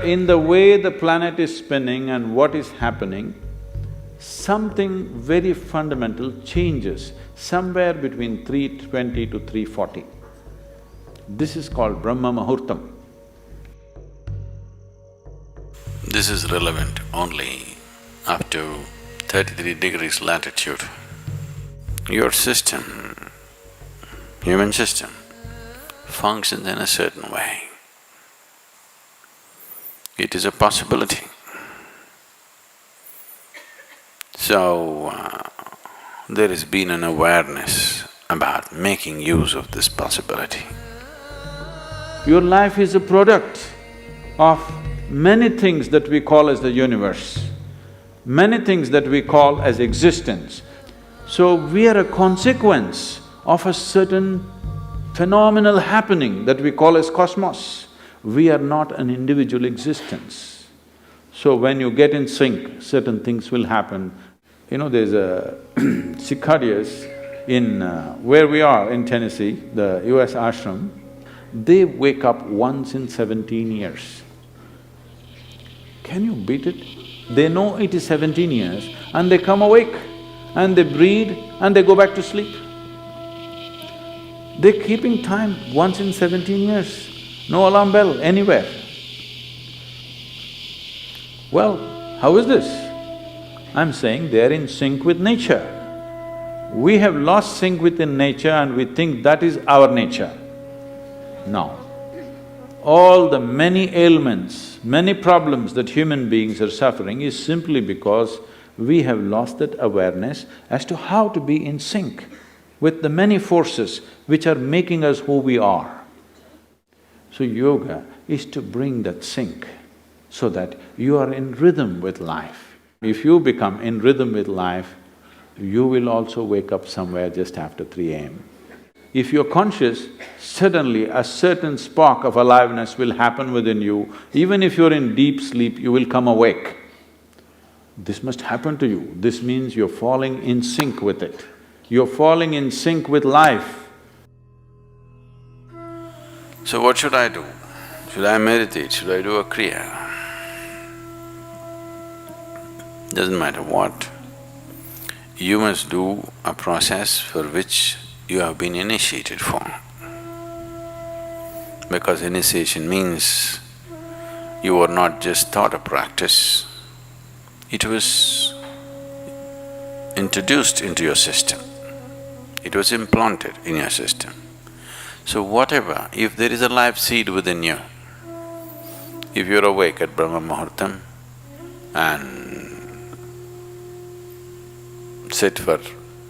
In the way the planet is spinning and what is happening, something very fundamental changes somewhere between 3:20 to 3:40. This is called Brahma Muhurtam. This is relevant only up to 33 degrees latitude. Your system, human system, functions in a certain way. It is a possibility. So, there has been an awareness about making use of this possibility. Your life is a product of many things that we call as the universe, many things that we call as existence. So we are a consequence of a certain phenomenal happening that we call as cosmos. We are not an individual existence. So when you get in sync, certain things will happen. You know, there's a cicadas in where we are in Tennessee, the US ashram, they wake up once in 17 years. Can you beat it? They know it is 17 years and they come awake and they breed and they go back to sleep. They're keeping time once in 17 years, no alarm bell anywhere. Well, how is this? I'm saying they're in sync with nature. We have lost sync within nature and we think that is our nature. No. All the many ailments, many problems that human beings are suffering is simply because we have lost that awareness as to how to be in sync with the many forces which are making us who we are. So yoga is to bring that sync so that you are in rhythm with life. If you become in rhythm with life, you will also wake up somewhere just after 3 a.m. If you're conscious, suddenly a certain spark of aliveness will happen within you. Even if you're in deep sleep, you will come awake. This must happen to you. This means you're falling in sync with it. You're falling in sync with life. So what should I do? Should I meditate? Should I do a kriya? Doesn't matter what. You must do a process for which you have been initiated for. Because initiation means you were not just taught a practice, it was introduced into your system, it was implanted in your system. So whatever, if there is a life seed within you, if you're awake at Brahma Muhurtam and sit for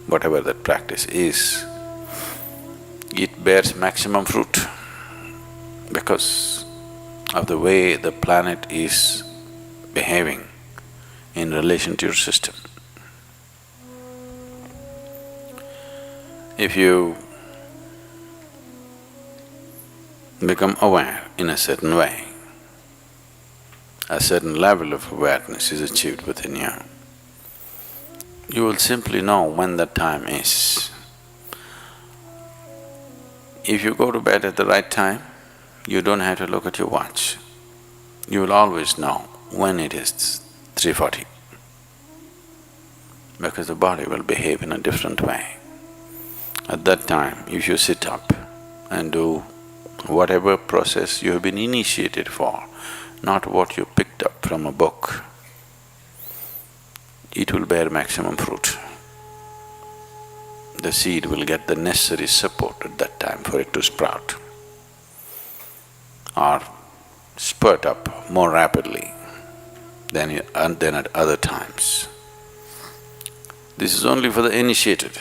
whatever that practice is, it bears maximum fruit because of the way the planet is behaving in relation to your system. If you become aware in a certain way, a certain level of awareness is achieved within you, you will simply know when that time is. If you go to bed at the right time, you don't have to look at your watch. You will always know when it is 3:40, because the body will behave in a different way. At that time, if you sit up and do whatever process you have been initiated for, not what you picked up from a book, it will bear maximum fruit. The seed will get the necessary support at that time for it to sprout or spurt up more rapidly than at other times. This is only for the initiated.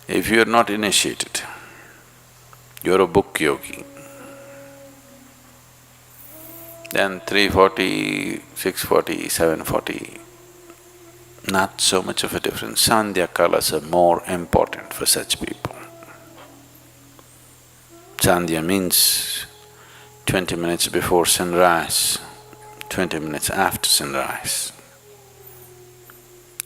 If you are not initiated, you're a book yogi, then 3:40, 6:40, 7:40, not so much of a difference. Sandhya kalas are more important for such people. Sandhya means 20 minutes before sunrise, 20 minutes after sunrise,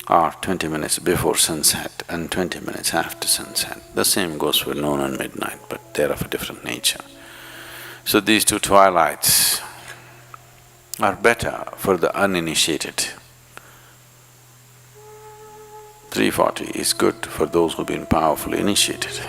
or 20 minutes before sunset and 20 minutes after sunset. The same goes for noon and midnight, but they're of a different nature. So these two twilights are better for the uninitiated. 340 is good for those who've been powerfully initiated.